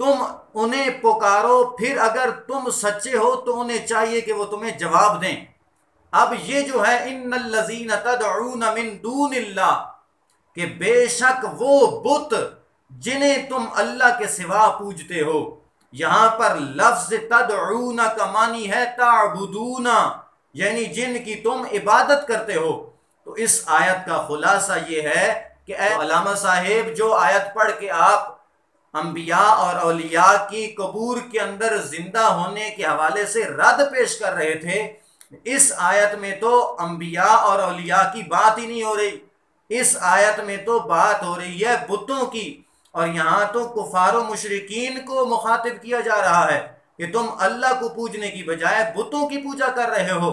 تم انہیں پکارو، پھر اگر تم سچے ہو تو انہیں چاہیے کہ وہ تمہیں جواب دیں۔ اب یہ جو ہے ان الذین تدعون من دون اللہ، کہ بے شک وہ بت جنہیں تم اللہ کے سوا پوجتے ہو، یہاں پر لفظ تدعون کا معنی ہے تعبدون، یعنی جن کی تم عبادت کرتے ہو۔ تو اس آیت کا خلاصہ یہ ہے کہ اے علامہ صاحب، جو آیت پڑھ کے آپ انبیاء اور اولیاء کی قبور کے اندر زندہ ہونے کے حوالے سے رد پیش کر رہے تھے، اس آیت میں تو انبیاء اور اولیاء کی بات ہی نہیں ہو رہی، اس آیت میں تو بات ہو رہی ہے بتوں کی، اور یہاں تو کفار و مشرکین کو مخاطب کیا جا رہا ہے کہ تم اللہ کو پوجنے کی بجائے بتوں کی پوجا کر رہے ہو۔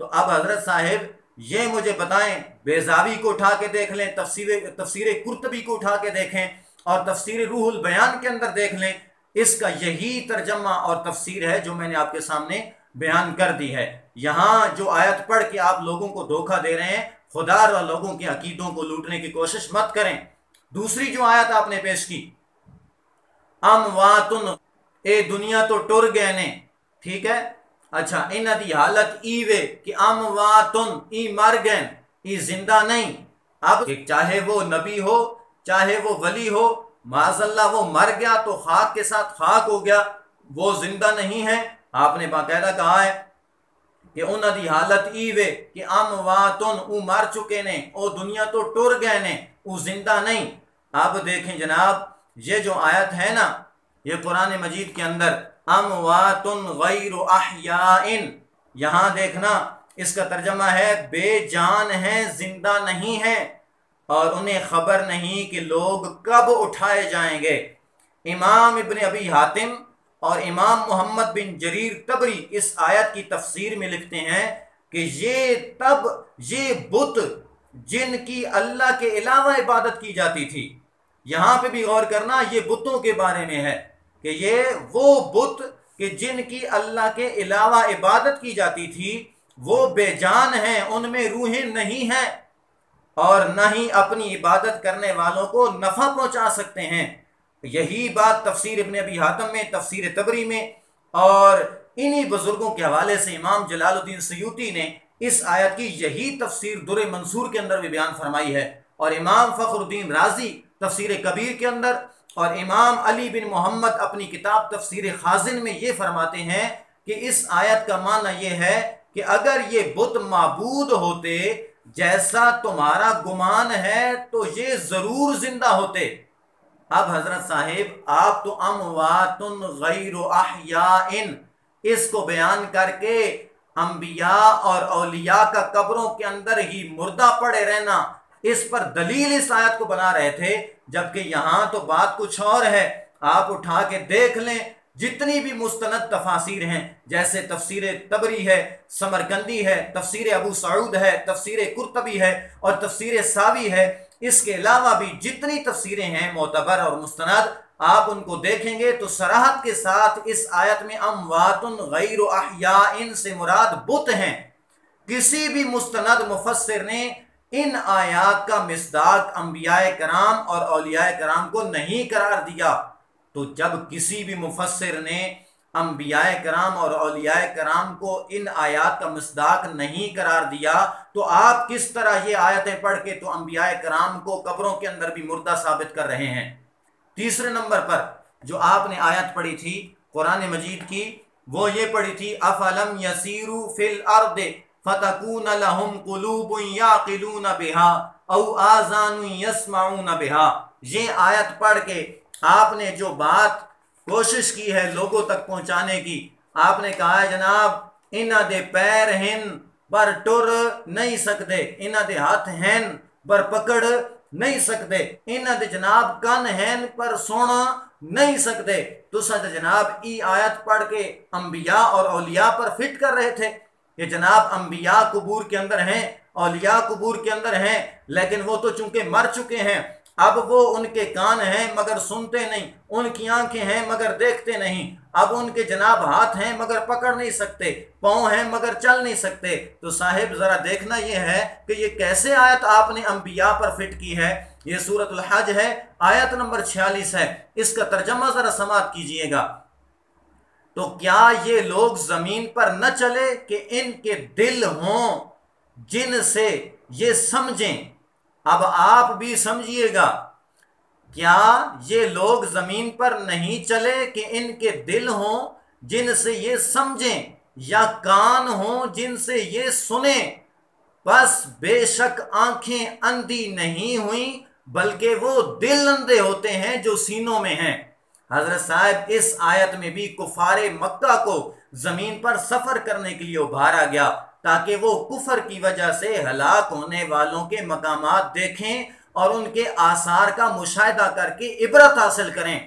تو اب حضرت صاحب یہ مجھے بتائیں، بیضاوی کو اٹھا کے دیکھ لیں، تفسیر قرطبی کو اٹھا کے دیکھیں، اور تفسیر روح البیان کے اندر دیکھ لیں، اس کا یہی ترجمہ اور تفسیر ہے جو میں نے آپ کے سامنے بیان کر دی ہے۔ یہاں جو آیت پڑھ کے آپ لوگوں کو دھوکہ دے رہے ہیں، خدا اور لوگوں کے عقیدوں کو لوٹنے کی کوشش مت کریں۔ دوسری جو آیت آپ نے پیش کی، امواتن، اے دنیا تو ٹر گئے نے، ٹھیک ہے، اچھا انہاں دی حالت ایوے کہ امواتن، ای مر گئے، ای زندہ نہیں۔ اب چاہے وہ نبی ہو چاہے وہ ولی ہو، معاذ اللہ وہ مر گیا تو خاک کے ساتھ خاک ہو گیا، وہ زندہ نہیں ہے۔ آپ نے باقاعدہ کہا ہے کہ انہاں دی حالت ایوے کہ امواتن، او مر چکے نے، او دنیا تو ٹر گئے نے، او زندہ نہیں۔ اب دیکھیں جناب، یہ جو آیت ہے نا، یہ قرآن مجید کے اندر امواتن غیر احیاء، یہاں دیکھنا اس کا ترجمہ ہے بے جان ہیں، زندہ نہیں ہیں، اور انہیں خبر نہیں کہ لوگ کب اٹھائے جائیں گے۔ امام ابن ابی حاتم اور امام محمد بن جریر طبری اس آیت کی تفسیر میں لکھتے ہیں کہ یہ بت جن کی اللہ کے علاوہ عبادت کی جاتی تھی، یہاں پہ بھی غور کرنا، یہ بتوں کے بارے میں ہے کہ یہ وہ بت کہ جن کی اللہ کے علاوہ عبادت کی جاتی تھی، وہ بے جان ہیں، ان میں روحیں نہیں ہیں، اور نہ ہی اپنی عبادت کرنے والوں کو نفع پہنچا سکتے ہیں۔ یہی بات تفسیر ابن ابی حاتم میں، تفسیر طبری میں، اور انہی بزرگوں کے حوالے سے امام جلال الدین سیوطی نے اس آیت کی یہی تفسیر در منصور کے اندر بھی بیان فرمائی ہے، اور امام فخر الدین رازی تفسیر کبیر کے اندر، اور امام علی بن محمد اپنی کتاب تفسیر خازن میں یہ فرماتے ہیں کہ اس آیت کا معنی یہ ہے کہ اگر یہ بت معبود ہوتے جیسا تمہارا گمان ہے تو یہ ضرور زندہ ہوتے۔ اب حضرت صاحب آپ تو امواتن غیر احیاء اس کو بیان کر کے انبیاء اور اولیاء کا قبروں کے اندر ہی مردہ پڑے رہنا، اس پر دلیل اس آیت کو بنا رہے تھے، جبکہ یہاں تو بات کچھ اور ہے۔ آپ اٹھا کے دیکھ لیں، جتنی بھی مستند تفاسیر ہیں، جیسے تفسیر طبری ہے، سمرقندی ہے، تفسیر ابو سعود ہے، تفسیر قرطبی ہے، اور تفسیر ساوی ہے، اس کے علاوہ بھی جتنی تفسیریں ہیں معتبر اور مستند، آپ ان کو دیکھیں گے تو صراحت کے ساتھ اس آیت میں امواتن غیر احیاء سے مراد بت ہیں۔ کسی بھی مستند مفسر نے ان آیات کا مصداق انبیاء کرام اور اولیاء کرام کو نہیں قرار دیا، تو جب کسی بھی مفسر نے انبیاء کرام اور اولیاء کرام کو ان آیات کا مصداق نہیں قرار دیا، تو آپ کس طرح یہ آیتیں پڑھ کے تو انبیاء کرام کو قبروں کے اندر بھی مردہ ثابت کر رہے ہیں؟ تیسرے نمبر پر جو آپ نے آیت پڑھی تھی قرآن مجید کی، وہ یہ پڑھی تھی افلم یسیروا فی الارض فتکون لہم قلوب یعقلون بہا او آذان یسمعون بہا۔ یہ آیت پڑھ کے آپ نے جو بات کوشش کی ہے لوگوں تک پہنچانے کی، آپ نے کہا ہے جناب انہاں دے پیر ہن پر ٹر نہیں سکتے، انہاں دے ہاتھ ہن پر پکڑ نہیں سکتے، انہاں دے جناب کن ہن پر سونا نہیں سکتے۔ تو سچ جناب ای آیت پڑھ کے انبیاء اور اولیاء پر فٹ کر رہے تھے کہ جناب انبیاء قبور کے اندر ہیں، اولیاء قبور کے اندر ہیں، لیکن وہ تو چونکہ مر چکے ہیں، اب وہ ان کے کان ہیں مگر سنتے نہیں، ان کی آنکھیں ہیں مگر دیکھتے نہیں، اب ان کے جناب ہاتھ ہیں مگر پکڑ نہیں سکتے، پاؤں ہیں مگر چل نہیں سکتے۔ تو صاحب ذرا دیکھنا یہ ہے کہ یہ کیسے آیت آپ نے انبیاء پر فٹ کی ہے۔ یہ سورۃ الحج ہے، آیت نمبر 46 ہے، اس کا ترجمہ ذرا سماعت کیجئے گا۔ تو کیا یہ لوگ زمین پر نہ چلے کہ ان کے دل ہوں جن سے یہ سمجھیں۔ اب آپ بھی سمجھیے گا، کیا یہ لوگ زمین پر نہیں چلے کہ ان کے دل ہوں جن سے یہ سمجھیں، یا کان ہوں جن سے یہ سنیں؟ پس بے شک آنکھیں اندھی نہیں ہوئیں بلکہ وہ دل اندھے ہوتے ہیں جو سینوں میں ہیں۔ حضرت صاحب اس آیت میں بھی کفار مکہ کو زمین پر سفر کرنے کے لیے ابھارا گیا تاکہ وہ کفر کی وجہ سے ہلاک ہونے والوں کے مقامات دیکھیں اور ان کے آثار کا مشاہدہ کر کے عبرت حاصل کریں۔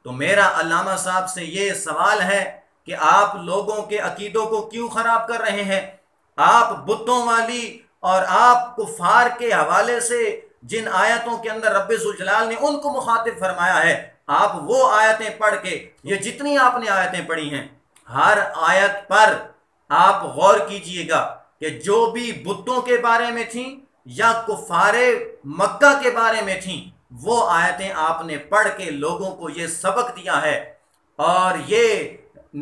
تو میرا علامہ صاحب سے یہ سوال ہے کہ آپ لوگوں کے عقیدوں کو کیوں خراب کر رہے ہیں؟ آپ بتوں والی اور آپ کفار کے حوالے سے جن آیتوں کے اندر رب ذوالجلال نے ان کو مخاطب فرمایا ہے، آپ وہ آیتیں پڑھ کے، یہ جتنی آپ نے آیتیں پڑھی ہیں، ہر آیت پر آپ غور کیجئے گا کہ جو بھی بتوں کے بارے میں تھیں یا کفار مکہ کے بارے میں تھیں، وہ آیتیں آپ نے پڑھ کے لوگوں کو یہ سبق دیا ہے، اور یہ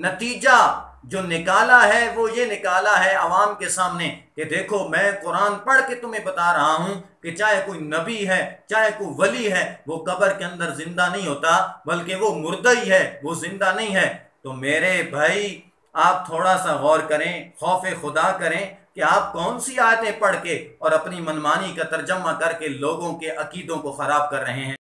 نتیجہ جو نکالا ہے وہ یہ نکالا ہے عوام کے سامنے کہ دیکھو میں قرآن پڑھ کے تمہیں بتا رہا ہوں کہ چاہے کوئی نبی ہے چاہے کوئی ولی ہے، وہ قبر کے اندر زندہ نہیں ہوتا بلکہ وہ مردہ ہی ہے، وہ زندہ نہیں ہے۔ تو میرے بھائی آپ تھوڑا سا غور کریں، خوف خدا کریں کہ آپ کون سی آیتیں پڑھ کے اور اپنی منمانی کا ترجمہ کر کے لوگوں کے عقیدوں کو خراب کر رہے ہیں۔